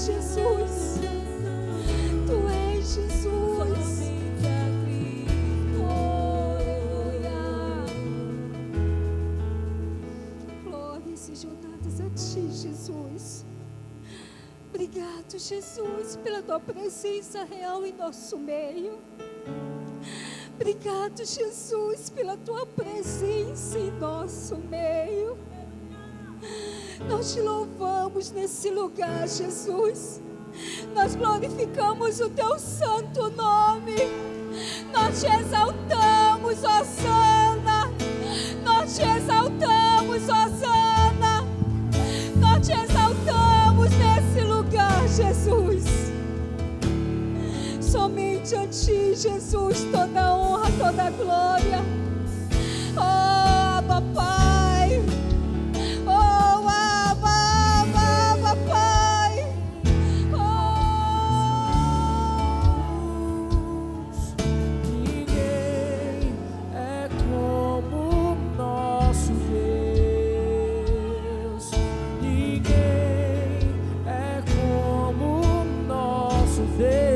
Jesus. Tu és Jesus. Oh, aleluia. Glórias sejam dadas a ti, Jesus. Obrigado, Jesus, pela tua presença real em nosso meio. Obrigado, Jesus, pela tua presença em nosso meio. Nós te louvamos nesse lugar, Jesus. Nós glorificamos o teu santo nome. Nós te exaltamos, Hosana. Nós te exaltamos, Hosana. Nós te exaltamos nesse lugar, Jesus. Somente a ti, Jesus, toda honra, toda glória. Oh, Abba, Pai. Oh, Abba, Abba, Abba, Pai. Ninguém é como nosso Deus. Ninguém é como nosso Deus.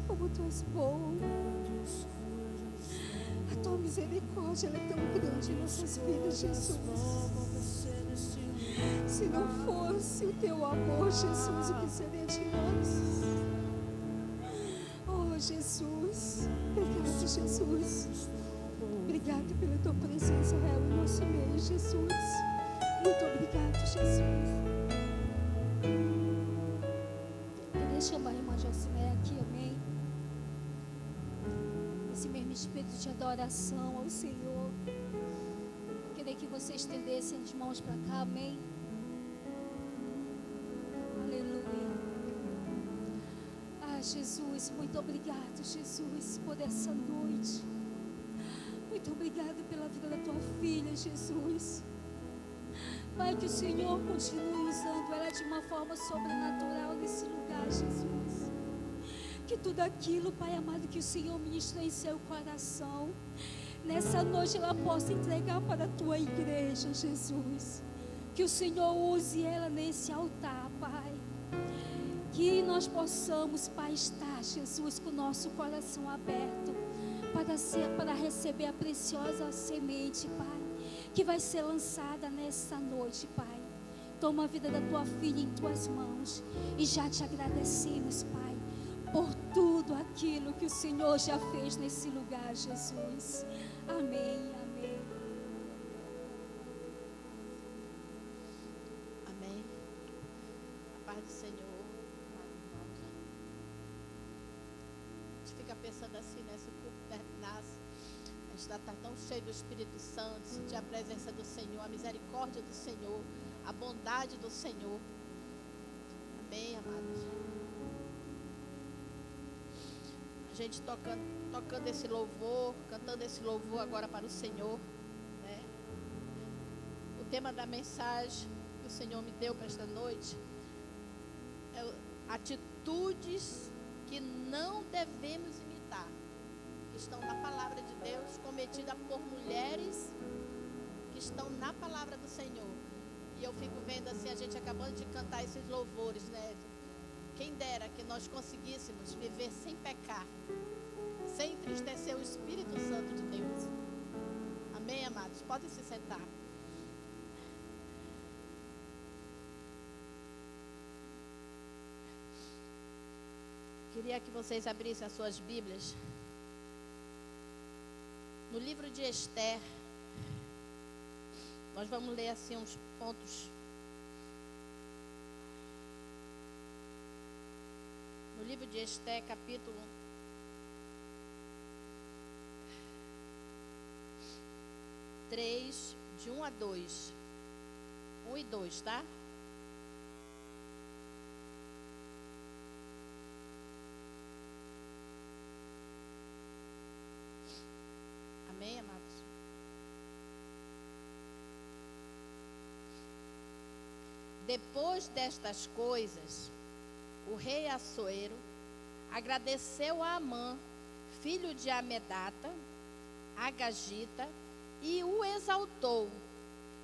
Como tu és bom. A tua misericórdia ela é tão grande em nossas vidas, Jesus. Se não fosse o teu amor, Jesus, o que seria de nós? Oh, Jesus. Obrigado, Jesus. Obrigado pela tua presença real em nosso meio, Jesus. Muito obrigado, Jesus. Queria chamar a irmã Jocimé aqui, amém? Esse mesmo espírito de adoração ao Senhor. Queria que você estendesse as mãos para cá, amém? Aleluia. Ah, Jesus, muito obrigado, Jesus, por essa noite. Muito obrigado pela vida da tua filha, Jesus. Pai, que o Senhor continue usando ela de uma forma sobrenatural nesse lugar, Jesus. Que tudo aquilo, Pai amado, que o Senhor ministra em seu coração, nessa noite ela possa entregar para a tua igreja, Jesus. Que o Senhor use ela nesse altar, Pai. Que nós possamos, Pai, estar, Jesus, com o nosso coração aberto para receber a preciosa semente, Pai, que vai ser lançada nessa noite, Pai. Toma a vida da tua filha em tuas mãos e já te agradecemos, Pai, por tudo aquilo que o Senhor já fez nesse lugar, Jesus. Amém, amém. Amém. A paz do Senhor, paz, irmãos. A gente fica pensando assim, né? Se o corpo terminasse, a gente está tão cheio do Espírito Santo, sentir a presença do Senhor, a misericórdia do Senhor, a bondade do Senhor. Amém, amados. A gente tocando esse louvor, cantando esse louvor agora para o Senhor, né? O tema da mensagem que o Senhor me deu para esta noite é atitudes que não devemos imitar, que estão na palavra de Deus, cometida por mulheres que estão na palavra do Senhor. E eu fico vendo assim, a gente acabando de cantar esses louvores, né? Quem dera que nós conseguíssemos viver sem pecar, sem entristecer o Espírito Santo de Deus. Amém, amados? Podem se sentar. Queria que vocês abrissem as suas Bíblias no livro de Esther. Nós vamos ler assim uns pontos. No livro de Esther, capítulo 3, de 1 a 2. 1 e 2, tá? Amém, amados? Depois destas coisas, o rei Assuero agradeceu a Amã, filho de Amedata, Agagita, e o exaltou,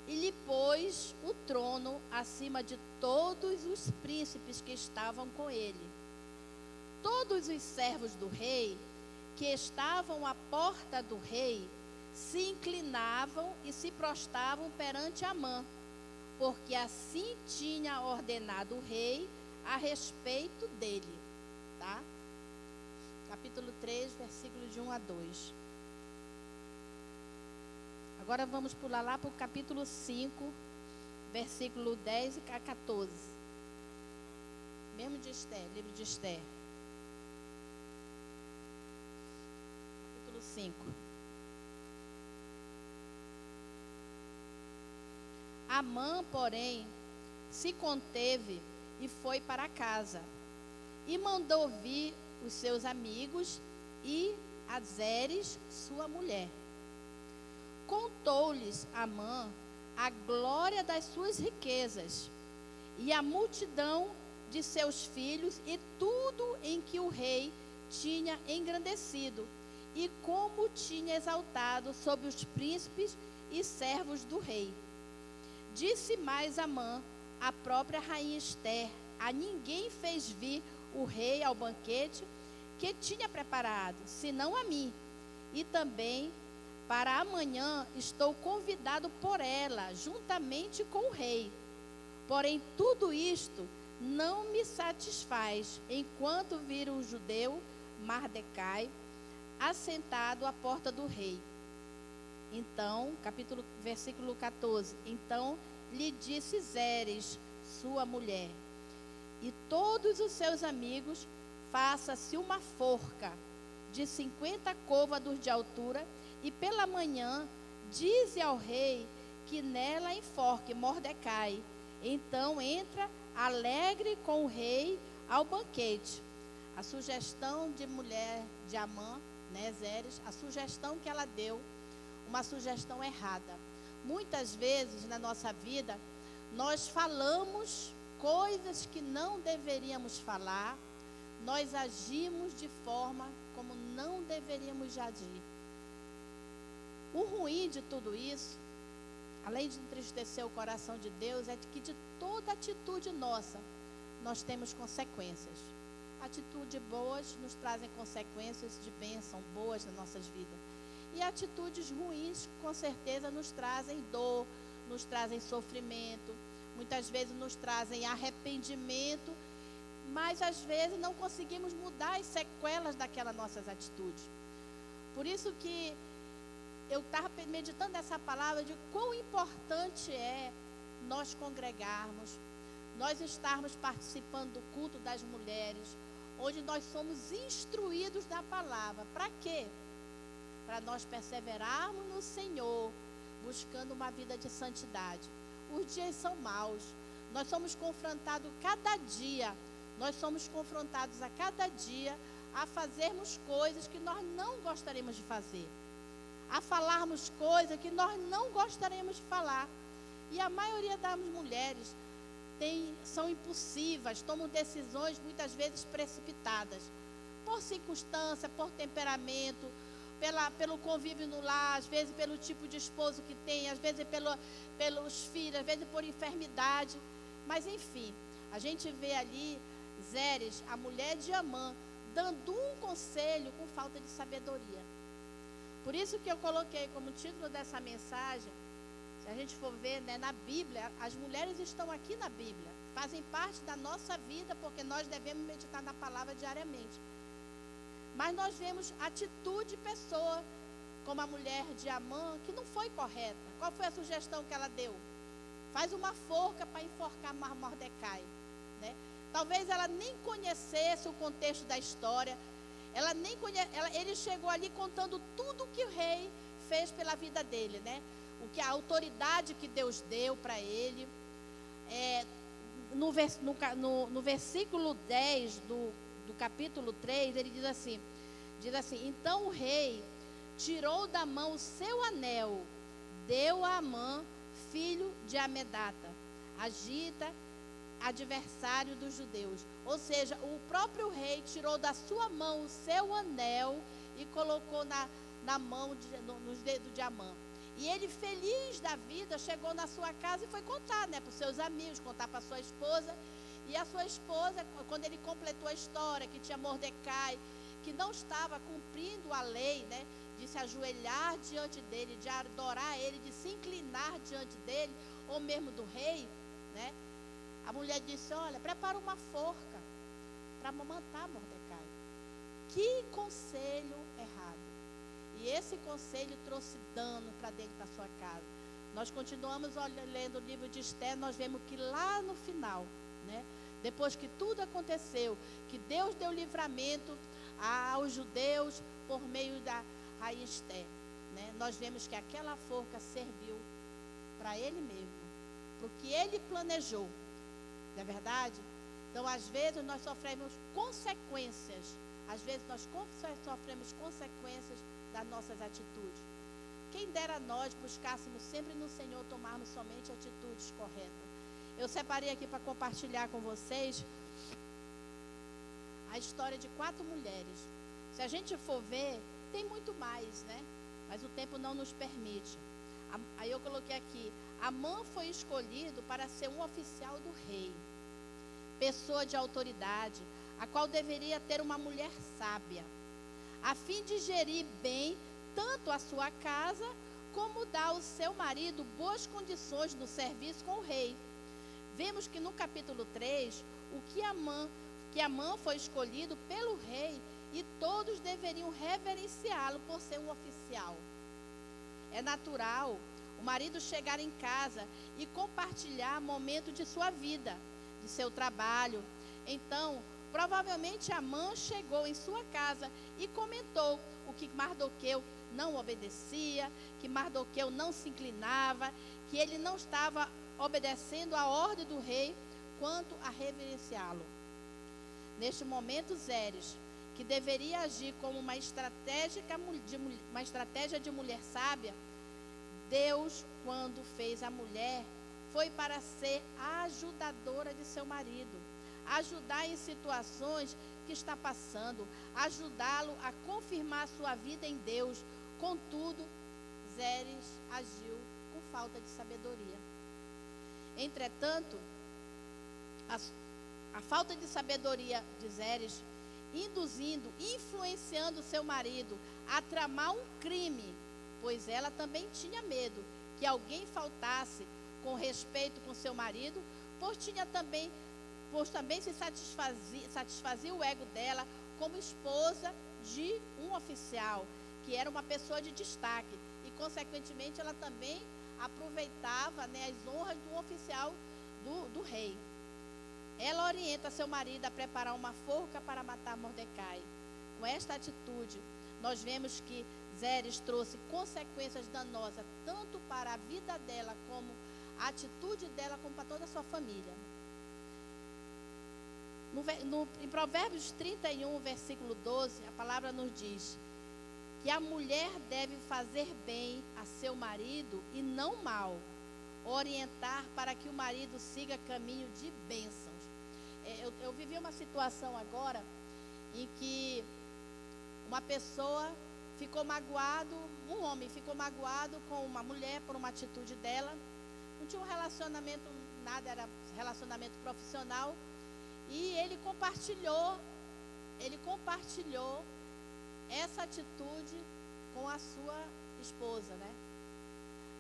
e lhe pôs o trono acima de todos os príncipes que estavam com ele. Todos os servos do rei, que estavam à porta do rei, se inclinavam e se prostravam perante Amã, porque assim tinha ordenado o rei a respeito dele. Tá? Capítulo 3, versículo de 1 a 2. Agora vamos pular lá para o capítulo 5, versículo 10 a 14. Mesmo de Esther, livro de Esther. Capítulo 5. Amã, porém, se conteve e foi para casa, e mandou vir os seus amigos e a Zeres, sua mulher. Contou-lhes Amã a glória das suas riquezas e a multidão de seus filhos e tudo em que o rei tinha engrandecido e como tinha exaltado sobre os príncipes e servos do rei. Disse mais Amã, a própria rainha Esther: a ninguém fez vir o rei ao banquete que tinha preparado, senão a mim, e também para amanhã estou convidado por ela, juntamente com o rei. Porém, tudo isto não me satisfaz, enquanto vir o judeu Mardecai assentado à porta do rei. Então, versículo 14. Então lhe disse Zeres, sua mulher, e todos os seus amigos: faça-se uma forca de 50 côvados de altura, e pela manhã dize ao rei que nela enforque Mordecai. Então entra alegre com o rei ao banquete. A sugestão de mulher de Amã, Zeres, a sugestão que ela deu, uma sugestão errada. Muitas vezes na nossa vida, nós falamos coisas que não deveríamos falar, nós agimos de forma como não deveríamos agir. O ruim de tudo isso, além de entristecer o coração de Deus, é que de toda atitude nossa, nós temos consequências. Atitudes boas nos trazem consequências de bênção, boas nas nossas vidas. E atitudes ruins, com certeza, nos trazem dor, nos trazem sofrimento, muitas vezes nos trazem arrependimento, mas às vezes não conseguimos mudar as sequelas daquelas nossas atitudes. Por isso que eu estava meditando essa palavra de quão importante é nós congregarmos, nós estarmos participando do culto das mulheres, onde nós somos instruídos da palavra. Para quê? Para nós perseverarmos no Senhor, buscando uma vida de santidade. Os dias são maus, nós somos confrontados cada dia, nós somos confrontados a cada dia a fazermos coisas que nós não gostaríamos de fazer, a falarmos coisas que nós não gostaríamos de falar. E a maioria das mulheres são impulsivas, tomam decisões muitas vezes precipitadas, por circunstância, por temperamento, pelo convívio no lar, às vezes pelo tipo de esposo que tem, às vezes pelos filhos, às vezes por enfermidade. Mas enfim, a gente vê ali Zeres, a mulher de Amã, dando um conselho com falta de sabedoria. Por isso que eu coloquei como título dessa mensagem, se a gente for ver, na Bíblia, as mulheres estão aqui na Bíblia. fazem parte da nossa vida, porque nós devemos meditar na palavra diariamente. Mas nós vemos atitude de pessoa, como a mulher de Amã, que não foi correta. Qual foi a sugestão que ela deu? Faz uma forca para enforcar Mordecai, né? Talvez ela nem conhecesse o contexto da história. Ele chegou ali contando tudo o que o rei fez pela vida dele, né? O que a autoridade que Deus deu para ele. No versículo 10 do capítulo 3, ele diz assim, então o rei tirou da mão o seu anel, deu a Amã, filho de Amedata, Agita, adversário dos judeus. Ou seja, o próprio rei tirou da sua mão o seu anel e colocou na mão, nos dedos de Amã. E ele, feliz da vida, chegou na sua casa e foi contar, né, para os seus amigos, contar para a sua esposa. E a sua esposa, quando ele completou a história, que tinha Mordecai, que não estava cumprindo a lei, né, de se ajoelhar diante dele, de adorar ele, de se inclinar diante dele, ou mesmo do rei, né, a mulher disse, olha, prepara uma forca para matar Mordecai. Que conselho errado. E esse conselho trouxe dano para dentro da sua casa. Nós continuamos lendo o livro de Esther, nós vemos que lá no final, né, depois que tudo aconteceu, que Deus deu livramento aos judeus por meio da rainha Esther, né, nós vemos que aquela forca serviu para ele mesmo, para o que ele planejou. Não é verdade? Então, às vezes, nós sofremos consequências. Às vezes, nós sofremos consequências das nossas atitudes. Quem dera nós buscássemos sempre no Senhor, tomarmos somente atitudes corretas. Eu separei aqui para compartilhar com vocês a história de 4 mulheres. Se a gente for ver, tem muito mais, né? Mas o tempo não nos permite. Aí eu coloquei aqui, Amã foi escolhido para ser um oficial do rei, pessoa de autoridade, a qual deveria ter uma mulher sábia, a fim de gerir bem tanto a sua casa, como dar ao seu marido boas condições no serviço com o rei. Vemos que no capítulo 3, que Amã foi escolhido pelo rei e todos deveriam reverenciá-lo por ser um oficial. É natural o marido chegar em casa e compartilhar momentos de sua vida, de seu trabalho. Então, provavelmente Amã chegou em sua casa e comentou o que Mardoqueu não obedecia, que Mardoqueu não se inclinava, que ele não estava obedecendo a ordem do rei quanto a reverenciá-lo. Neste momento, Zeres, que deveria agir como uma estratégia de mulher sábia, Deus, quando fez a mulher, foi para ser a ajudadora de seu marido, ajudar em situações que está passando, ajudá-lo a confirmar sua vida em Deus. Contudo, Zeres agiu com falta de sabedoria. Entretanto, a falta de sabedoria de Zeres, influenciando seu marido a tramar um crime, pois ela também tinha medo que alguém faltasse com respeito com seu marido, pois também se satisfazia o ego dela como esposa de um oficial, que era uma pessoa de destaque, e consequentemente ela também aproveitava, né, as honras do oficial do rei. Ela orienta seu marido a preparar uma forca para matar Mordecai. Com esta atitude, nós vemos que Zeres trouxe consequências danosas, tanto para a vida dela, como a atitude dela, como para toda a sua família. Em Provérbios 31, versículo 12, a palavra nos diz que a mulher deve fazer bem a seu marido e não mal, orientar para que o marido siga caminho de bênçãos. Eu vivi uma situação agora em que uma pessoa ficou magoado, um homem ficou magoado com uma mulher por uma atitude dela. Não tinha um relacionamento, nada, era relacionamento profissional. E ele compartilhou essa atitude com a sua esposa, né?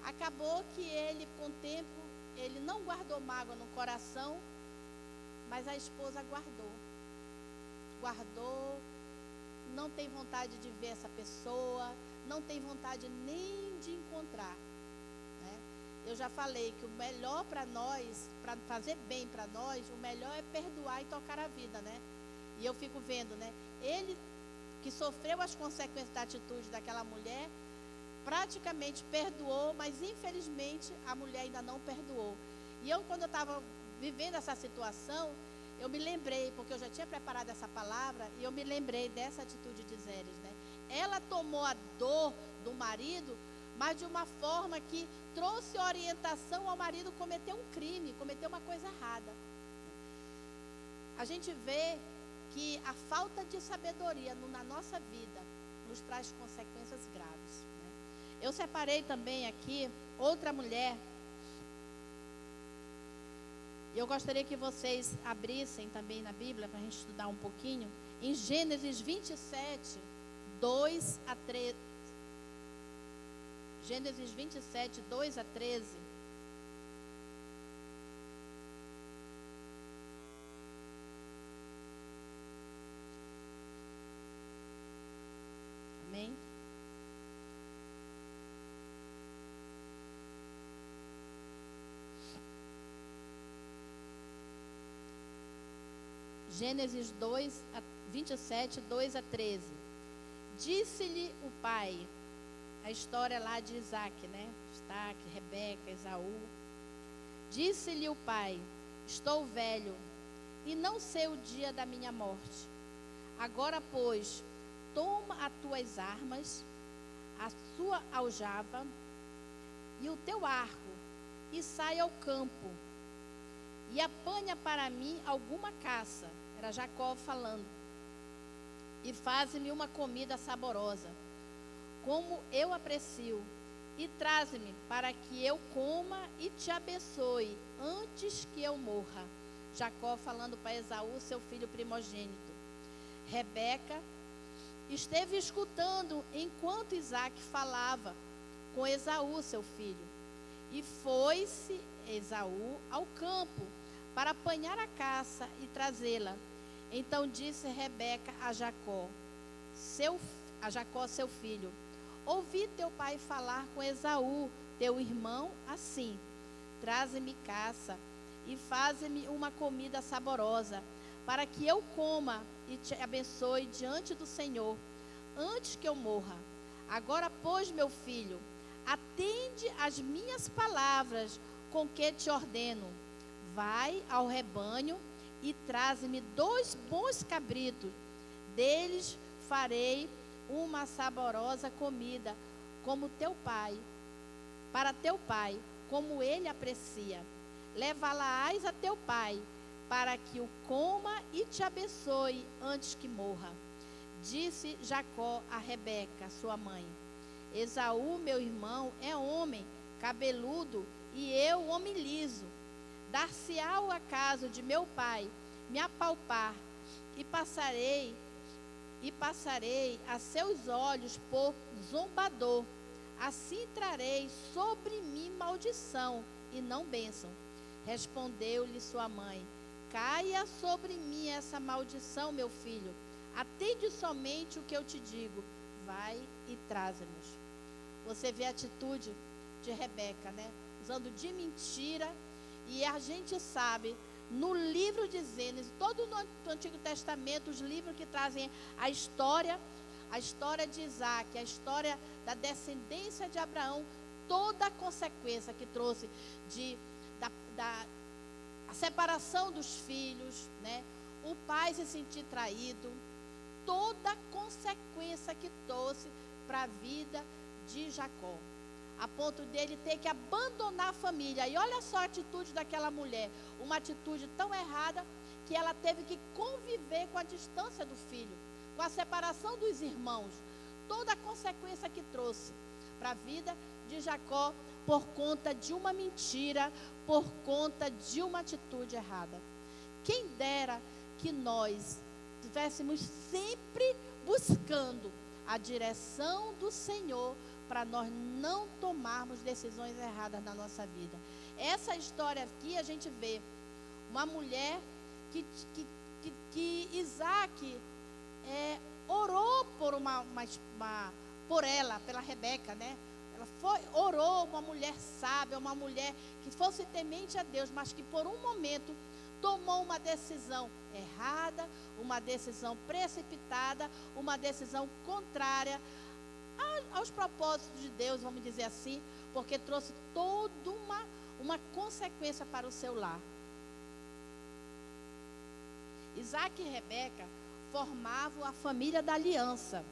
Acabou que ele, com o tempo, ele não guardou mágoa no coração Mas a esposa guardou, não tem vontade de ver essa pessoa, não tem vontade nem de encontrar, né? Eu já falei que o melhor para nós, para fazer bem para nós, o melhor é perdoar e tocar a vida, né? E eu fico vendo, né? Ele que sofreu as consequências da atitude daquela mulher, praticamente perdoou, mas infelizmente a mulher ainda não perdoou. E eu, quando eu estava vivendo essa situação, eu me lembrei, porque eu já tinha preparado essa palavra, e eu me lembrei dessa atitude de Zeres, né? Ela tomou a dor do marido, mas de uma forma que trouxe orientação ao marido cometer um crime, cometer uma coisa errada. A gente vê que a falta de sabedoria na nossa vida nos traz consequências graves, né? Eu separei também aqui outra mulher. Eu gostaria que vocês abrissem também na Bíblia, para a gente estudar um pouquinho, em Gênesis 27, 2 a 13. Gênesis 27, 2 a 13. Amém? Gênesis 27, 2 a 13. Disse-lhe o pai, a história lá de Isaac, né? Isaac, Rebeca, Esaú. Disse-lhe o pai: estou velho e não sei o dia da minha morte. Agora, pois, toma as tuas armas, a sua aljava e o teu arco, e sai ao campo, e apanha para mim alguma caça. Era Jacó falando. E faze-me uma comida saborosa, como eu aprecio, e traze-me para que eu coma e te abençoe antes que eu morra. Jacó falando para Esaú, seu filho primogênito. Rebeca esteve escutando enquanto Isaac falava com Esaú, seu filho. E foi-se Esaú ao campo para apanhar a caça e trazê-la. Então disse Rebeca a Jacó, seu filho: ouvi teu pai falar com Esaú, teu irmão, assim: traze-me caça e faze-me uma comida saborosa, para que eu coma e te abençoe diante do Senhor, antes que eu morra. Agora, pois, meu filho, atende às minhas palavras com que te ordeno. Vai ao rebanho e traze-me 2 bons cabritos. Deles farei uma saborosa comida, como teu pai, para teu pai, como ele aprecia. Levá-la-ás a teu pai, para que o coma e te abençoe antes que morra. Disse Jacó a Rebeca, sua mãe: Esaú, meu irmão, é homem cabeludo, e eu homem liso. Dar-se-á o acaso de meu pai me apalpar, e passarei a seus olhos por zombador. Assim trarei sobre mim maldição e não bênção. Respondeu-lhe sua mãe: caia sobre mim essa maldição, meu filho. Atende somente o que eu te digo. Vai e traze-nos. Você vê a atitude de Rebeca, né? Usando de mentira. E a gente sabe, no livro de Gênesis, todo no Antigo Testamento, os livros que trazem a história de Isaac, a história da descendência de Abraão, toda a consequência que trouxe a separação dos filhos, né? O pai se sentir traído, toda a consequência que trouxe para a vida de Jacó, a ponto dele ter que abandonar a família. E olha só a atitude daquela mulher, uma atitude tão errada, que ela teve que conviver com a distância do filho, com a separação dos irmãos, toda a consequência que trouxe para a vida de Jacó, por conta de uma mentira, por conta de uma atitude errada. Quem dera que nós estivéssemos sempre buscando a direção do Senhor, para nós não tomarmos decisões erradas na nossa vida. Essa história aqui a gente vê uma mulher que Isaac orou por ela, pela Rebeca, né? Ela orou, uma mulher sábia, uma mulher que fosse temente a Deus, mas que por um momento tomou uma decisão errada, uma decisão precipitada, uma decisão contrária aos propósitos de Deus, vamos dizer assim, porque trouxe toda uma consequência para o seu lar. Isaac e Rebeca formavam a família da aliança.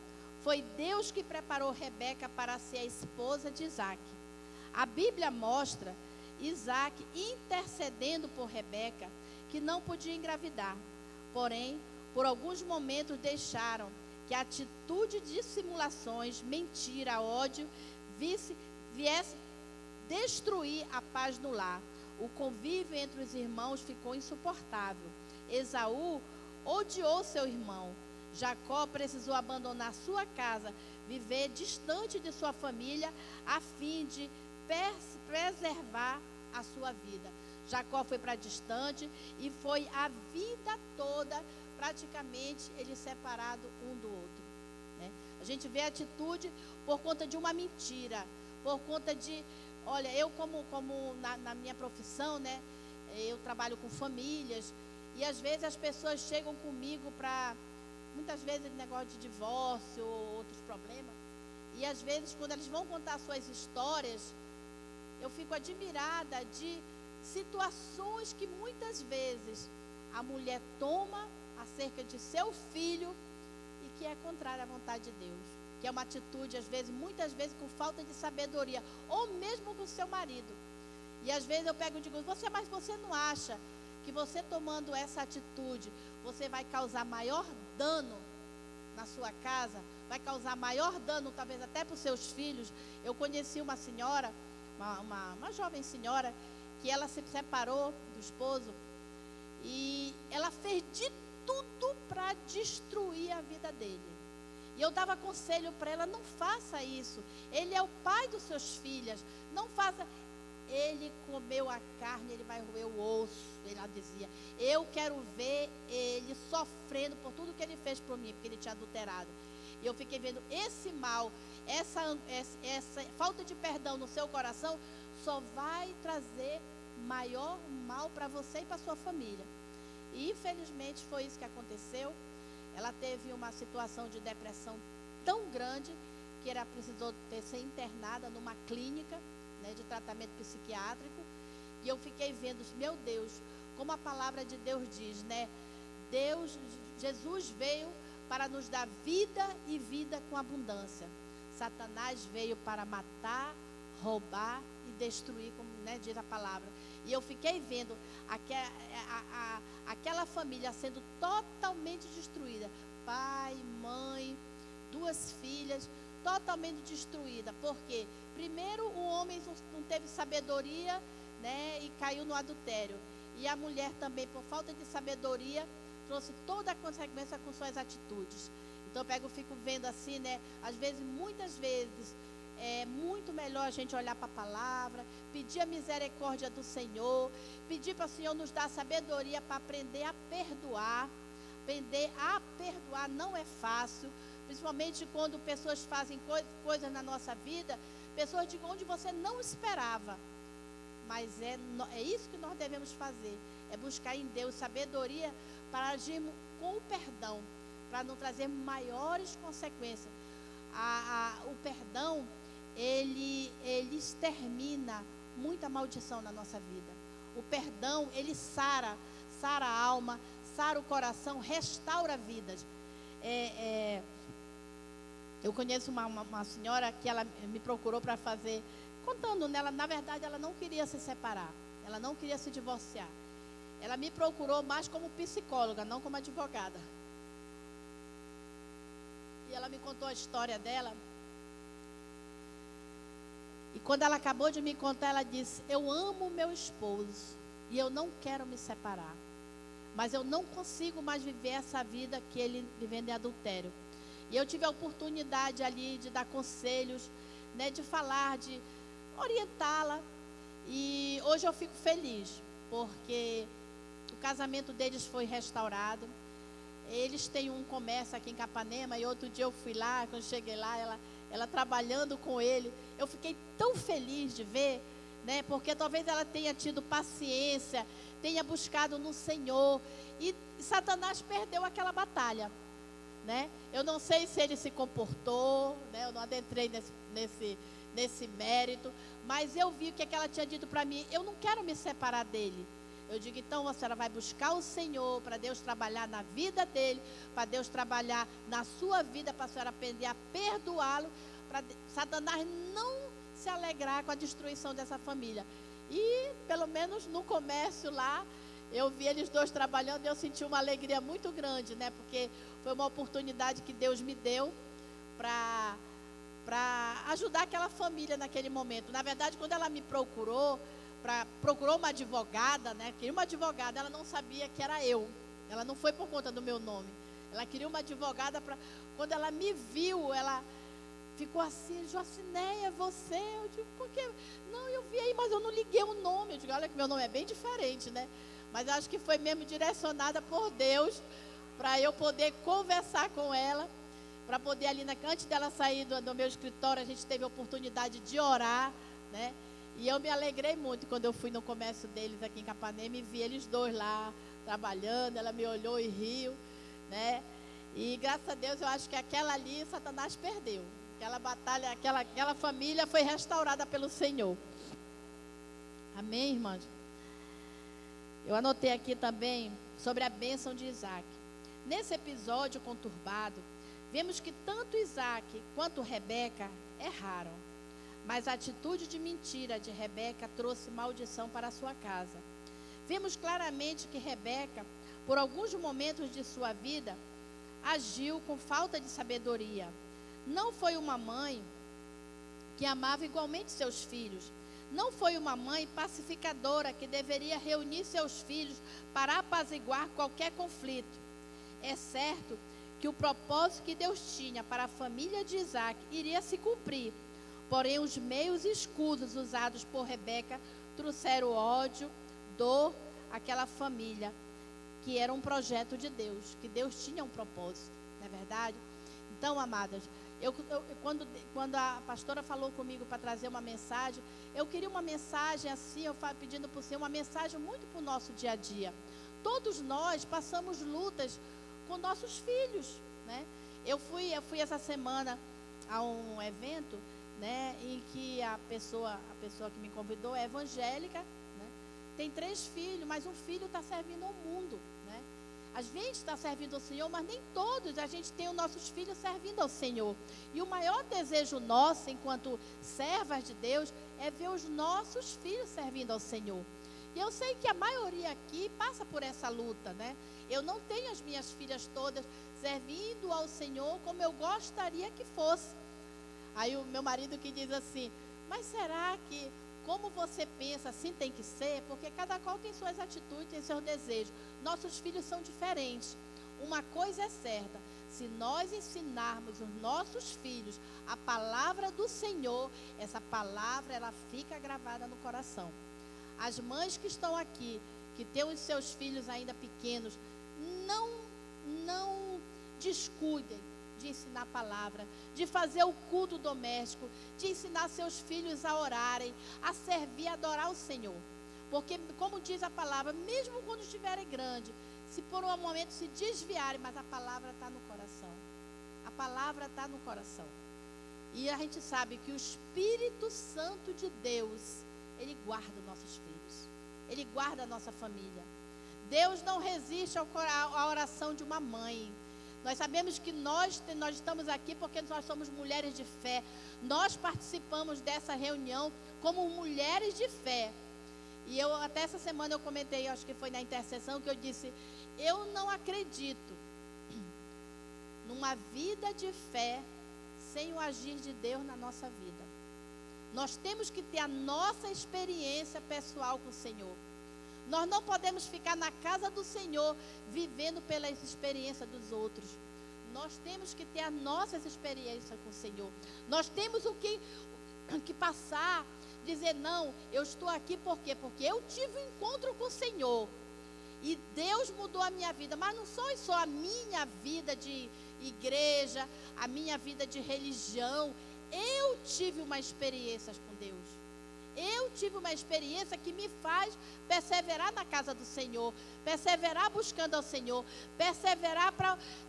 Foi Deus que preparou Rebeca para ser a esposa de Isaac. A Bíblia mostra Isaac intercedendo por Rebeca, que não podia engravidar. Porém, por alguns momentos deixaram que a atitude de simulações, mentira, ódio, viesse destruir a paz no lar. O convívio entre os irmãos ficou insuportável. Esaú odiou seu irmão. Jacó precisou abandonar sua casa, viver distante de sua família, a fim de preservar a sua vida. Jacó foi para distante e foi a vida toda, praticamente, ele separado um do outro, né? A gente vê a atitude por conta de uma mentira, por conta de... Olha, eu como na minha profissão, né? Eu trabalho com famílias e às vezes as pessoas chegam comigo para... Muitas vezes negócio de divórcio ou outros problemas. E às vezes quando eles vão contar suas histórias, eu fico admirada de situações que muitas vezes a mulher toma acerca de seu filho e que é contrária à vontade de Deus. Que é uma atitude, às vezes, muitas vezes com falta de sabedoria, ou mesmo com seu marido. E às vezes eu pego e digo, mas você não acha que você tomando essa atitude, você vai causar maior dano na sua casa, vai causar maior dano, talvez até para os seus filhos? Eu conheci uma senhora, uma jovem senhora, que ela se separou do esposo e ela fez de tudo para destruir a vida dele. E eu dava conselho para ela, não faça isso. Ele é o pai dos seus filhos, não faça. Ele comeu a carne, ele vai roer o osso. Ela dizia, eu quero ver ele sofrendo por tudo que ele fez por mim, porque ele tinha adulterado. E eu fiquei vendo esse mal, essa falta de perdão no seu coração, só vai trazer maior mal para você e para sua família. E infelizmente foi isso que aconteceu. Ela teve uma situação de depressão tão grande que ela precisou ser internada numa clínica, né, de tratamento psiquiátrico. E eu fiquei vendo, meu Deus, como a palavra de Deus diz, né? Jesus veio para nos dar vida e vida com abundância. Satanás veio para matar, roubar e destruir, como, né, diz a palavra. E eu fiquei vendo aquela família sendo totalmente destruída. Pai, mãe, 2 filhas, totalmente destruída. Por quê? Primeiro, o homem não teve sabedoria, né, e caiu no adultério. E a mulher também, por falta de sabedoria, trouxe toda a consequência com suas atitudes. Então eu fico vendo assim, né? Às vezes, muitas vezes, é muito melhor a gente olhar para a palavra, pedir a misericórdia do Senhor, pedir para o Senhor nos dar sabedoria para aprender a perdoar. Aprender a perdoar não é fácil, principalmente quando pessoas fazem coisas na nossa vida, pessoas de onde você não esperava. Mas é isso que nós devemos fazer, é buscar em Deus sabedoria para agirmos com o perdão, para não trazer maiores consequências. O perdão, ele extermina muita maldição na nossa vida. O perdão, ele sara a alma, sara o coração, restaura vidas. Eu conheço uma senhora que ela me procurou para fazer, contando nela, na verdade ela não queria se separar, ela não queria se divorciar. Ela me procurou mais como psicóloga, não como advogada. E ela me contou a história dela. E quando ela acabou de me contar, ela disse, eu amo meu esposo e eu não quero me separar. Mas eu não consigo mais viver essa vida que ele vivendo em adultério. E eu tive a oportunidade ali de dar conselhos, né, de falar, de orientá-la. E hoje eu fico feliz, porque o casamento deles foi restaurado. Eles têm um comércio aqui em Capanema, e outro dia eu fui lá, quando cheguei lá, ela trabalhando com ele. Eu fiquei tão feliz de ver, né? Porque talvez ela tenha tido paciência, tenha buscado no Senhor, e Satanás perdeu aquela batalha, né? Eu não sei se ele se comportou, né? Eu não adentrei nesse mérito, mas eu vi o que ela tinha dito para mim: eu não quero me separar dele. Eu digo, então a senhora vai buscar o Senhor, para Deus trabalhar na vida dele, para Deus trabalhar na sua vida, para a senhora aprender a perdoá-lo, para Satanás não se alegrar com a destruição dessa família. E pelo menos no comércio lá, eu vi eles dois trabalhando e eu senti uma alegria muito grande, né? Porque foi uma oportunidade que Deus me deu para ajudar aquela família naquele momento. Na verdade, quando ela me procurou uma advogada, né? Queria uma advogada, ela não sabia que era eu. Ela não foi por conta do meu nome. Ela queria uma advogada para... Quando ela me viu, ela ficou assim: Jocineia, é você? Eu digo, por quê? Não, eu vi aí, mas eu não liguei o nome. Eu digo, olha que meu nome é bem diferente, né? Mas acho que foi mesmo direcionada por Deus, para eu poder conversar com ela, para poder ali, antes dela sair do meu escritório, a gente teve a oportunidade de orar, né? E eu me alegrei muito quando eu fui no comércio deles aqui em Capanema e vi eles dois lá trabalhando. Ela me olhou e riu, né? E graças a Deus eu acho que aquela ali Satanás perdeu. Aquela batalha, aquela família foi restaurada pelo Senhor. Amém, irmãs? Eu anotei aqui também sobre a bênção de Isaac. Nesse episódio conturbado, vemos que tanto Isaac quanto Rebeca erraram. Mas a atitude de mentira de Rebeca trouxe maldição para a sua casa. Vemos claramente que Rebeca, por alguns momentos de sua vida, agiu com falta de sabedoria. Não foi uma mãe que amava igualmente seus filhos. Não foi uma mãe pacificadora que deveria reunir seus filhos para apaziguar qualquer conflito. É certo que o propósito que Deus tinha para a família de Isaac iria se cumprir. Porém, os meios escusos usados por Rebeca trouxeram ódio, dor àquela família, que era um projeto de Deus, que Deus tinha um propósito, não é verdade? Então, amadas, quando a pastora falou comigo para trazer uma mensagem, eu queria uma mensagem assim, eu pedindo para o Senhor, uma mensagem muito para o nosso dia a dia. Todos nós passamos lutas com nossos filhos, né? Eu fui essa semana a um evento, né, em que a pessoa que me convidou é evangélica, né, tem 3 filhos, mas um filho está servindo ao mundo, né? A gente está servindo ao Senhor, mas nem todos, a gente tem os nossos filhos servindo ao Senhor. E o maior desejo nosso, enquanto servas de Deus, é ver os nossos filhos servindo ao Senhor. E eu sei que a maioria aqui passa por essa luta, né? Eu não tenho as minhas filhas todas servindo ao Senhor como eu gostaria que fosse. Aí o meu marido que diz assim: mas será que, como você pensa, assim tem que ser? Porque cada qual tem suas atitudes, tem seus desejos. Nossos filhos são diferentes. Uma coisa é certa: se nós ensinarmos os nossos filhos a palavra do Senhor, essa palavra ela fica gravada no coração. As mães que estão aqui, que têm os seus filhos ainda pequenos, não descuidem de ensinar a palavra, de fazer o culto doméstico, de ensinar seus filhos a orarem, a servir, a adorar o Senhor. Porque, como diz a palavra, mesmo quando estiverem grandes, se por um momento se desviarem, mas a palavra está no coração. A palavra está no coração. E a gente sabe que o Espírito Santo de Deus, Ele guarda os nossos filhos. Ele guarda a nossa família. Deus não resiste à oração de uma mãe. Nós sabemos que nós estamos aqui porque nós somos mulheres de fé. Nós participamos dessa reunião como mulheres de fé. E até essa semana eu comentei, acho que foi na intercessão, que eu disse: eu não acredito numa vida de fé sem o agir de Deus na nossa vida. Nós temos que ter a nossa experiência pessoal com o Senhor. Nós não podemos ficar na casa do Senhor vivendo pela experiência dos outros. Nós temos que ter as nossas experiências com o Senhor. Nós temos que passar, dizer: não, eu estou aqui por quê? Porque eu tive um encontro com o Senhor. E Deus mudou a minha vida, mas não foi só a minha vida de igreja, a minha vida de religião. Eu tive uma experiência com Deus. Eu tive uma experiência que me faz perseverar na casa do Senhor, perseverar buscando ao Senhor, perseverar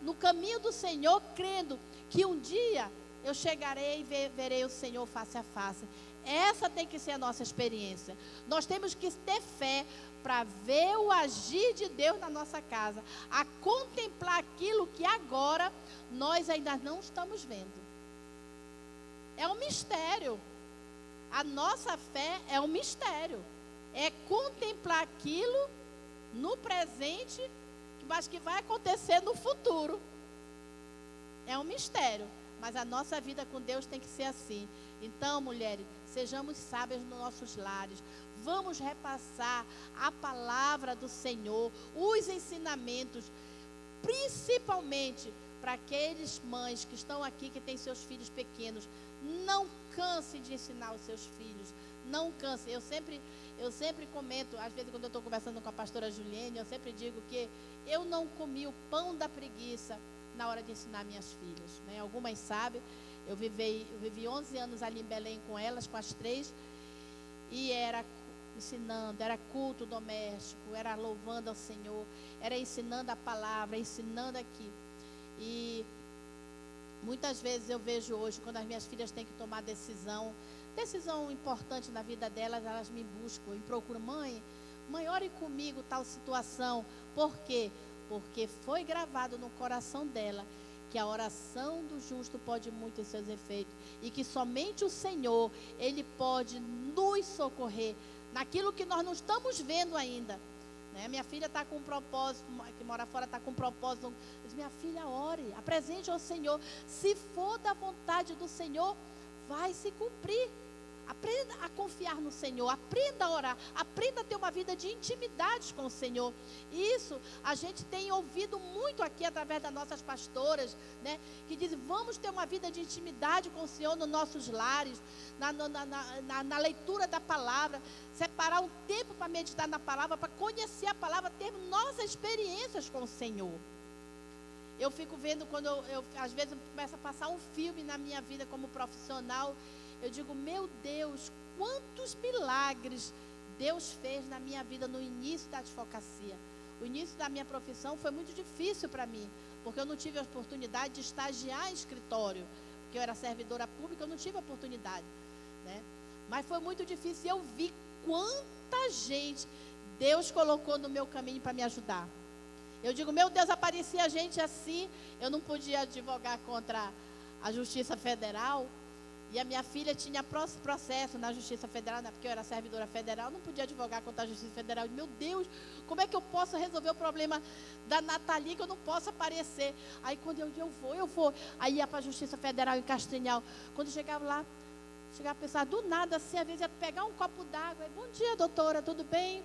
no caminho do Senhor, crendo que um dia eu chegarei e verei o Senhor face a face. Essa tem que ser a nossa experiência. Nós temos que ter fé para ver o agir de Deus na nossa casa, a contemplar aquilo que agora nós ainda não estamos vendo. É um mistério. A nossa fé é um mistério. É contemplar aquilo no presente, mas que vai acontecer no futuro. É um mistério. Mas a nossa vida com Deus tem que ser assim. Então, mulheres, sejamos sábias nos nossos lares. Vamos repassar a palavra do Senhor, os ensinamentos, principalmente para aqueles mães que estão aqui, que têm seus filhos pequenos. Não canse de ensinar os seus filhos. Não canse. Eu sempre comento, às vezes quando eu estou conversando com a pastora Juliene, eu sempre digo que eu não comi o pão da preguiça na hora de ensinar minhas filhas, né? Algumas sabem, eu vivi 11 anos ali em Belém com elas, com as 3, e era ensinando, era culto doméstico, era louvando ao Senhor, era ensinando a palavra, ensinando aqui. E muitas vezes eu vejo hoje, quando as minhas filhas têm que tomar decisão importante na vida delas, elas me buscam, me procuram: mãe, ore comigo tal situação. Por quê? Porque foi gravado no coração dela que a oração do justo pode muito em seus efeitos, e que somente o Senhor, Ele pode nos socorrer naquilo que nós não estamos vendo ainda, né? Minha filha está com um propósito, que mora fora, está com um propósito. Diz: minha filha, ore, apresente ao Senhor. Se for da vontade do Senhor, vai se cumprir. Aprenda a confiar no Senhor, aprenda a orar, aprenda a ter uma vida de intimidade com o Senhor. Isso a gente tem ouvido muito aqui através das nossas pastoras, né? Que dizem: vamos ter uma vida de intimidade com o Senhor nos nossos lares, na leitura da palavra, separar um tempo para meditar na palavra, para conhecer a palavra, ter nossas experiências com o Senhor. Eu fico vendo, quando eu às vezes começa a passar um filme na minha vida como profissional, eu digo: meu Deus, quantos milagres Deus fez na minha vida no início da advocacia. O início da minha profissão foi muito difícil para mim, porque eu não tive a oportunidade de estagiar em escritório, porque eu era servidora pública, eu não tive a oportunidade, né? Mas foi muito difícil, e eu vi quanta gente Deus colocou no meu caminho para me ajudar. Eu digo: meu Deus, aparecia gente assim. Eu não podia advogar contra a Justiça Federal, e a minha filha tinha processo na Justiça Federal, né? Porque eu era servidora federal, não podia advogar contra a Justiça Federal. Meu Deus, como é que eu posso resolver o problema da Nathalie, que eu não posso aparecer? Aí quando eu vou. Aí ia para a Justiça Federal em Castrinhal. Quando chegava lá, chegava a pensar, do nada assim, às vezes ia pegar um copo d'água. Bom dia, doutora, tudo bem?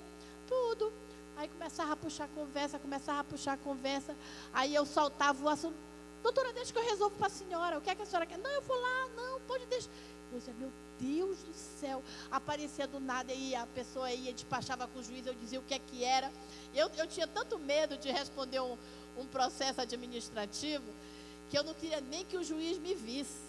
Tudo. Aí começava a puxar conversa. Aí eu soltava o assunto: doutora, deixa que eu resolvo para a senhora. O que é que a senhora quer? Não, eu vou lá. Não, pode deixar. Eu dizia: meu Deus do céu. Aparecia do nada, e a pessoa ia, despachava com o juiz. Eu dizia o que é que era. Eu tinha tanto medo de responder um processo administrativo, que eu não queria nem que o juiz me visse.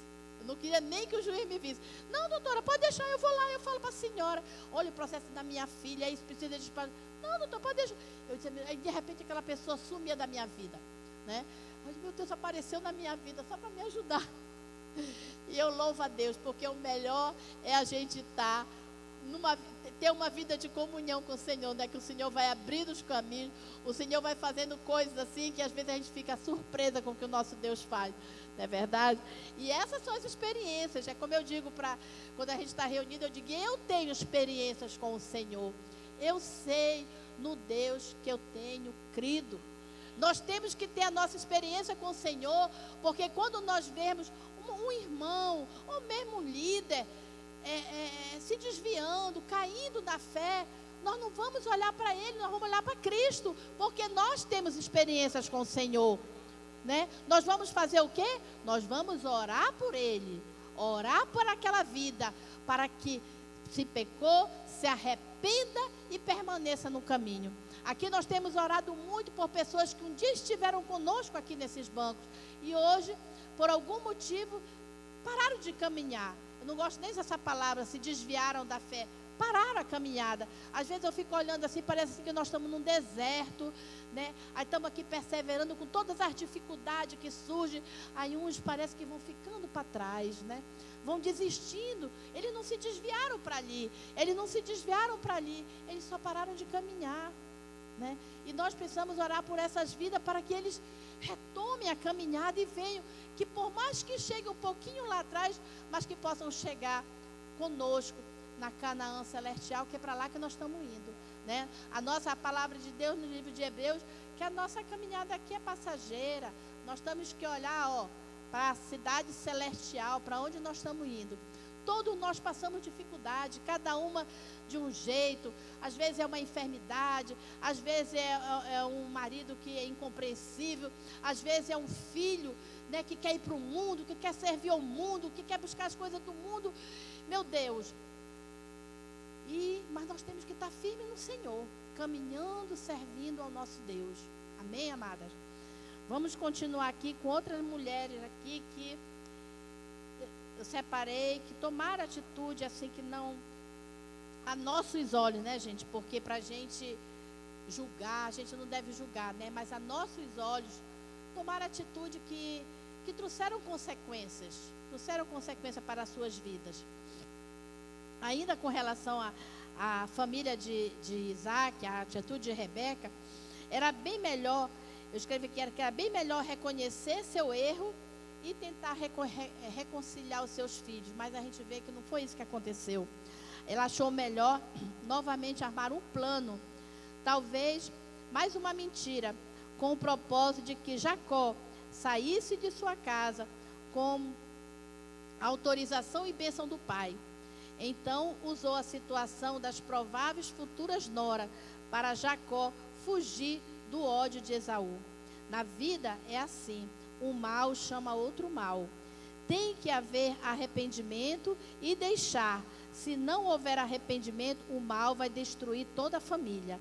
Não, doutora, pode deixar, eu vou lá, eu falo para a senhora: olha, o processo da minha filha, isso precisa de despachar. Não, doutor, pode deixar. Eu dizia: aí de repente aquela pessoa sumia da minha vida, né? Mas meu Deus, apareceu na minha vida só para me ajudar. E eu louvo a Deus, porque o melhor é a gente ter uma vida de comunhão com o Senhor, né? Que o Senhor vai abrindo os caminhos, o Senhor vai fazendo coisas assim, que às vezes a gente fica surpresa com o que o nosso Deus faz, não é verdade? E essas são as experiências, é como eu digo, quando a gente está reunido, eu digo: eu tenho experiências com o Senhor, eu sei no Deus que eu tenho crido. Nós temos que ter a nossa experiência com o Senhor, porque quando nós vemos um irmão, ou mesmo um líder, se desviando, caindo da fé, nós não vamos olhar para ele, nós vamos olhar para Cristo, porque nós temos experiências com o Senhor, né? Nós vamos fazer o quê? Nós vamos orar por ele, orar por aquela vida, para que, se pecou, se arrependa e permaneça no caminho. Aqui nós temos orado muito por pessoas que um dia estiveram conosco aqui nesses bancos e hoje, por algum motivo, pararam de caminhar. Eu não gosto nem dessa palavra, se desviaram da fé. Pararam a caminhada. Às vezes eu fico olhando assim, parece que nós estamos num deserto, né? Aí estamos aqui perseverando com todas as dificuldades que surgem. Aí uns parece que vão ficando para trás, né? Vão desistindo. Eles não se desviaram para ali. Eles não se desviaram para ali. Eles só pararam de caminhar, né? E nós precisamos orar por essas vidas para que eles retomem a caminhada e venham. Que por mais que cheguem um pouquinho lá atrás, mas que possam chegar conosco na Canaã celestial, que é para lá que nós estamos indo, né? A palavra de Deus no livro de Hebreus, que a nossa caminhada aqui é passageira. Nós temos que olhar, para a cidade celestial, para onde nós estamos indo. Todos nós passamos dificuldade, cada uma de um jeito. Às vezes é uma enfermidade, às vezes é um marido que é incompreensível, às vezes é um filho, né, que quer ir para o mundo, que quer servir ao mundo, que quer buscar as coisas do mundo. Meu Deus! Mas nós temos que estar firmes no Senhor, caminhando, servindo ao nosso Deus. Amém, amadas? Vamos continuar aqui com outras mulheres aqui que eu separei, que tomaram atitude assim que não a nossos olhos, né, gente? Porque para a gente julgar, a gente não deve julgar, né? Mas a nossos olhos tomaram atitude que trouxeram consequências para as suas vidas. Ainda com relação à família de Isaac, a atitude de Rebeca, era bem melhor, eu escrevi que era bem melhor reconhecer seu erro e tentar reconciliar os seus filhos. Mas a gente vê que não foi isso que aconteceu. Ela achou melhor novamente armar um plano, talvez mais uma mentira, com o propósito de que Jacó saísse de sua casa com autorização e bênção do pai. Então usou a situação das prováveis futuras noras para Jacó fugir do ódio de Esaú. Na vida é assim, um mal chama outro mal. Tem que haver arrependimento e deixar. Se não houver arrependimento, o mal vai destruir toda a família.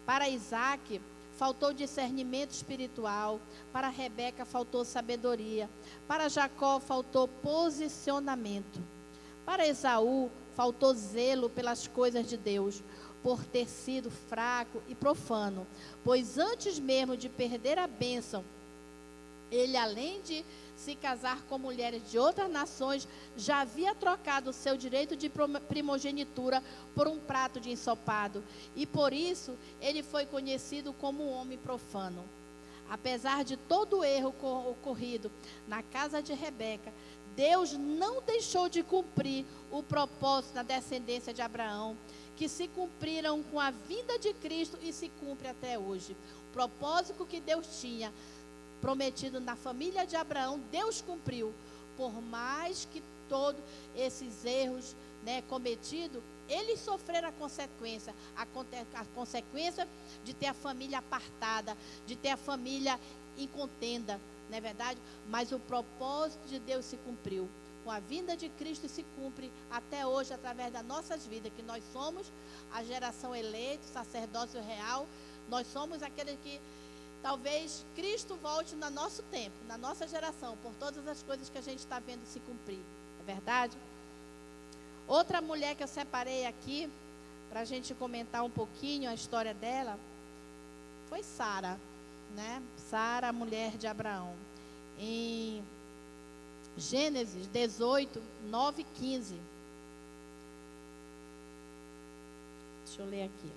Para Isaac faltou discernimento espiritual, para Rebeca faltou sabedoria, para Jacó faltou posicionamento. Para Esaú faltou zelo pelas coisas de Deus, por ter sido fraco e profano. Pois antes mesmo de perder a bênção, ele, além de se casar com mulheres de outras nações, já havia trocado o seu direito de primogenitura por um prato de ensopado. E por isso ele foi conhecido como um homem profano. Apesar de todo o erro ocorrido na casa de Rebeca, Deus não deixou de cumprir o propósito na descendência de Abraão, que se cumpriram com a vinda de Cristo e se cumpre até hoje. O propósito que Deus tinha prometido na família de Abraão, Deus cumpriu. Por mais que todos esses erros, né, cometidos, eles sofreram a consequência de ter a família apartada, de ter a família em contenda. Não é verdade? Mas o propósito de Deus se cumpriu. Com a vinda de Cristo se cumpre até hoje através das nossas vidas, que nós somos a geração eleita, sacerdócio real. Nós somos aqueles que talvez Cristo volte no nosso tempo, na nossa geração, por todas as coisas que a gente está vendo se cumprir. É verdade? Outra mulher que eu separei aqui, para a gente comentar um pouquinho a história dela, foi Sara, né? Sara, mulher de Abraão. Em Gênesis 18, 9 e 15. Deixa eu ler aqui.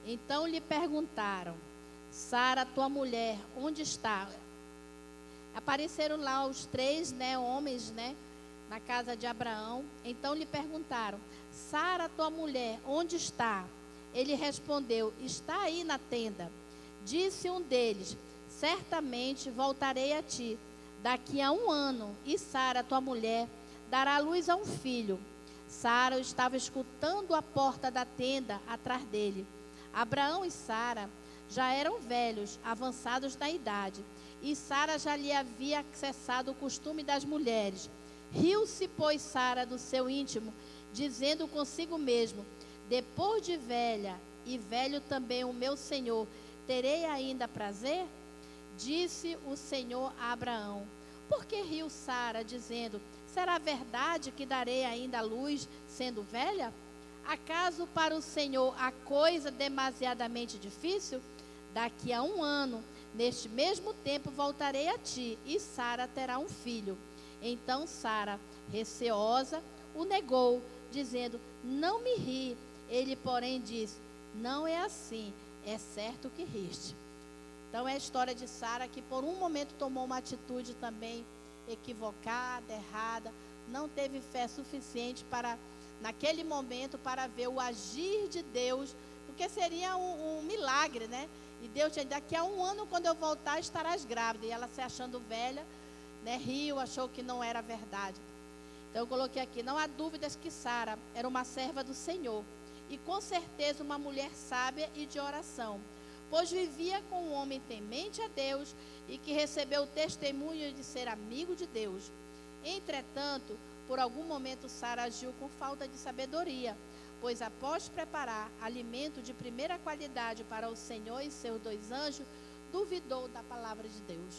Então lhe perguntaram: Sara, tua mulher, onde está? Apareceram lá os três, né, homens, né, na casa de Abraão. Então lhe perguntaram: Sara, tua mulher, onde está? Ele respondeu: está aí na tenda. Disse um deles: certamente voltarei a ti daqui a 1 ano, e Sara, tua mulher, dará luz a um filho. Sara estava escutando a porta da tenda atrás dele. Abraão e Sara já eram velhos, avançados na idade, e Sara já lhe havia cessado o costume das mulheres. Riu-se, pois, Sara do seu íntimo, dizendo consigo mesmo: depois de velha, e velho também o meu senhor, terei ainda prazer? Disse o Senhor a Abraão: por que riu Sara, dizendo: será verdade que darei ainda a luz, sendo velha? Acaso para o Senhor a coisa demasiadamente difícil? Daqui a 1 ano, neste mesmo tempo, voltarei a ti, e Sara terá um filho. Então Sara, receosa, o negou, dizendo: não me ri. Ele, porém, disse: não é assim, é certo que riste. Então é a história de Sara, que por um momento tomou uma atitude também equivocada, errada, não teve fé suficiente para, naquele momento, para ver o agir de Deus, porque seria um milagre, né? E Deus tinha: daqui a 1 ano, quando eu voltar, estarás grávida. E ela, se achando velha, né, riu, achou que não era verdade. Então eu coloquei aqui: não há dúvidas que Sara era uma serva do Senhor, e com certeza uma mulher sábia e de oração, pois vivia com um homem temente a Deus e que recebeu o testemunho de ser amigo de Deus. Entretanto, por algum momento Sara agiu com falta de sabedoria, pois após preparar alimento de primeira qualidade para o Senhor e seus 2 anjos, duvidou da palavra de Deus.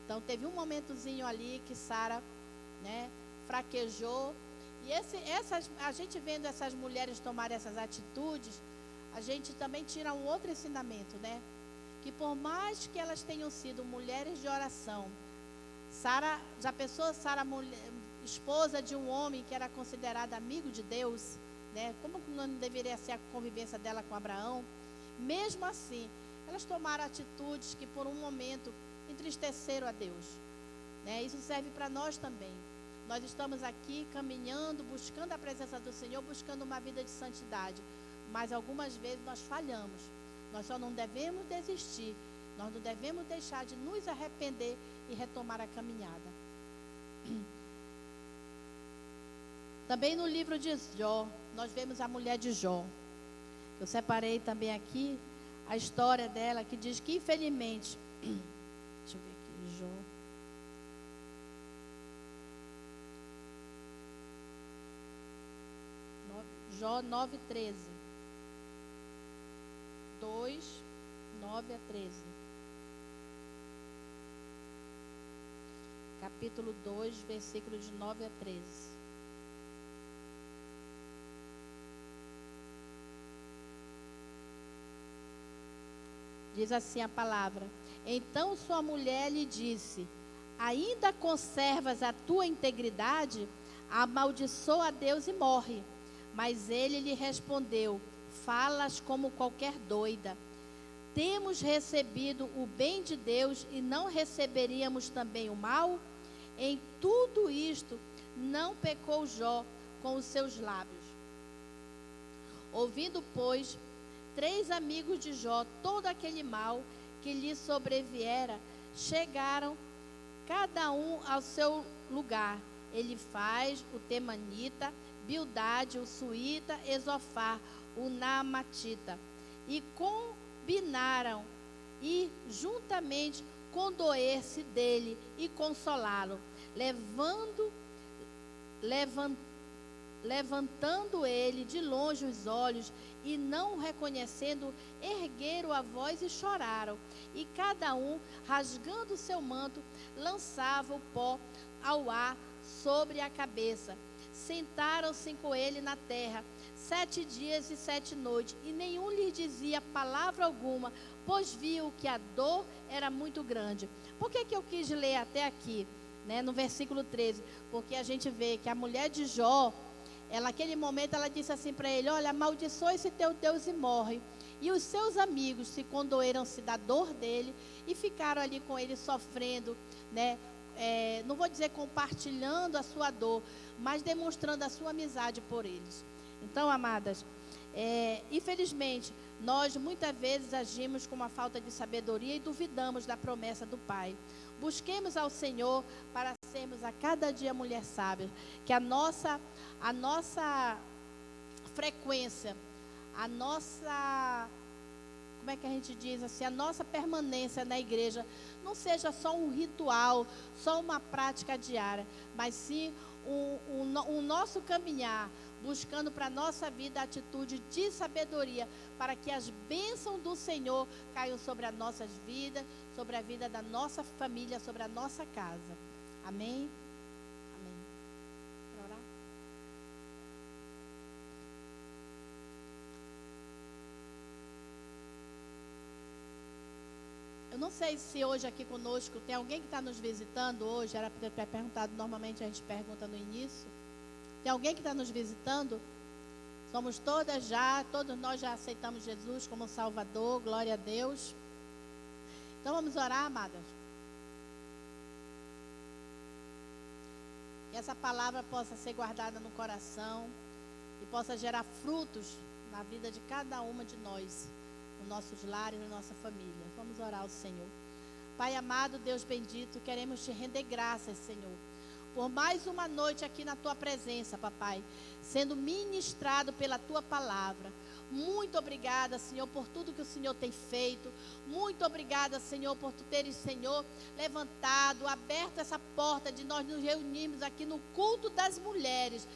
Então teve um momentozinho ali que Sara, né, fraquejou. E a gente vendo essas mulheres tomarem essas atitudes, a gente também tira um outro ensinamento, né? Que por mais que elas tenham sido mulheres de oração, Sara, já pensou Sara, esposa de um homem que era considerado amigo de Deus, né? Como não deveria ser a convivência dela com Abraão? Mesmo assim, elas tomaram atitudes que por um momento entristeceram a Deus, né? Isso serve para nós também. Nós estamos aqui caminhando, buscando a presença do Senhor, buscando uma vida de santidade. Mas algumas vezes nós falhamos. Nós só não devemos desistir. Nós não devemos deixar de nos arrepender e retomar a caminhada. Também no livro de Jó, nós vemos a mulher de Jó. Eu separei também aqui a história dela, que diz que infelizmente... Deixa eu ver aqui, Jó 9:13. 2, 9 a 13. Capítulo 2, versículos de 9 a 13. Diz assim a palavra: então sua mulher lhe disse: ainda conservas a tua integridade? Amaldiçoa a Deus e morre. Mas ele lhe respondeu: falas como qualquer doida. Temos recebido o bem de Deus e não receberíamos também o mal? Em tudo isto não pecou Jó com os seus lábios. Ouvindo, pois, 3 amigos de Jó todo aquele mal que lhe sobreviera, chegaram cada um ao seu lugar. Elifaz, o temanita, Bildade, o suíta, Esofar, o naamatita, e combinaram e juntamente condoer-se dele e consolá-lo, levantando ele de longe os olhos e não o reconhecendo, ergueram a voz e choraram, e cada um, rasgando seu manto, lançava o pó ao ar sobre a cabeça. Sentaram-se com ele na terra 7 dias e 7 noites, e nenhum lhe dizia palavra alguma, pois viu que a dor era muito grande. Por que eu quis ler até aqui, né, no versículo 13? Porque a gente vê que a mulher de Jó, ela, naquele momento, ela disse assim para ele: olha, amaldiçoa esse teu Deus e morre. E os seus amigos se condoeram-se da dor dele e ficaram ali com ele sofrendo, né? Não vou dizer compartilhando a sua dor, mas demonstrando a sua amizade por eles. Então, amadas, infelizmente, nós muitas vezes agimos com uma falta de sabedoria e duvidamos da promessa do Pai. Busquemos ao Senhor para sermos a cada dia mulher sábia, que a nossa frequência, a nossa, como é que a gente diz assim, a nossa permanência na igreja não seja só um ritual, só uma prática diária, mas sim o nosso caminhar, buscando para a nossa vida a atitude de sabedoria, para que as bênçãos do Senhor caiam sobre as nossas vidas, sobre a vida da nossa família, sobre a nossa casa. Amém? Amém. Para orar? Eu não sei se hoje aqui conosco tem alguém que está nos visitando hoje. Era para ter perguntado, normalmente a gente pergunta no início. Tem alguém que está nos visitando? Somos todas já, todos nós já aceitamos Jesus como Salvador, glória a Deus. Então vamos orar, amadas. Que essa palavra possa ser guardada no coração e possa gerar frutos na vida de cada uma de nós, nos nossos lares, na nossa família. Vamos orar ao Senhor. Pai amado, Deus bendito, queremos te render graças, Senhor, por mais uma noite aqui na tua presença, papai, sendo ministrado pela tua palavra. Muito obrigada, Senhor, por tudo que o Senhor tem feito. Muito obrigada, Senhor, por tu teres, Senhor, levantado, aberto essa porta de nós nos reunirmos aqui no culto das mulheres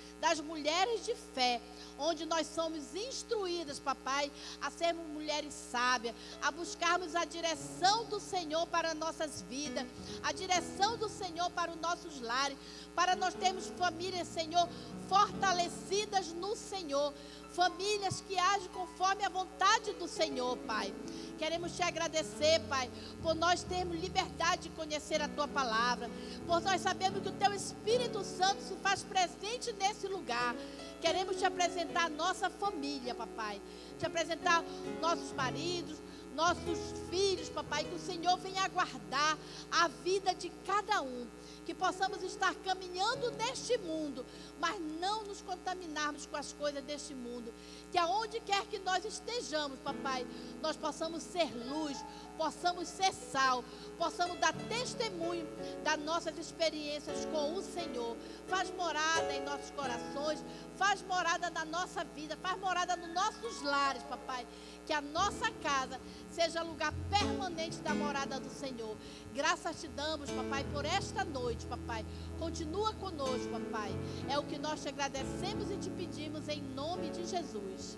de fé, onde nós somos instruídas, papai, a sermos mulheres sábias, a buscarmos a direção do Senhor para nossas vidas, a direção do Senhor para os nossos lares, para nós termos famílias, Senhor, fortalecidas no Senhor, famílias que agem conforme a vontade do Senhor, Pai. Queremos te agradecer, Pai, por nós termos liberdade de conhecer a tua palavra, por nós sabemos que o teu Espírito Santo se faz presente nesse lugar. Queremos te apresentar a nossa família, papai, te apresentar nossos maridos, nossos filhos, papai, que o Senhor venha guardar a vida de cada um, que possamos estar caminhando neste mundo, mas não nos contaminarmos com as coisas deste mundo, que aonde quer que nós estejamos, papai, nós possamos ser luz, possamos ser sal, possamos dar testemunho das nossas experiências com o Senhor. Faz morada em nossos corações, faz morada na nossa vida, faz morada nos nossos lares, papai, que a nossa casa seja lugar permanente da morada do Senhor. Graças te damos, papai, por esta noite, papai. Continua conosco, papai. É o que nós te agradecemos e te pedimos em nome de Jesus.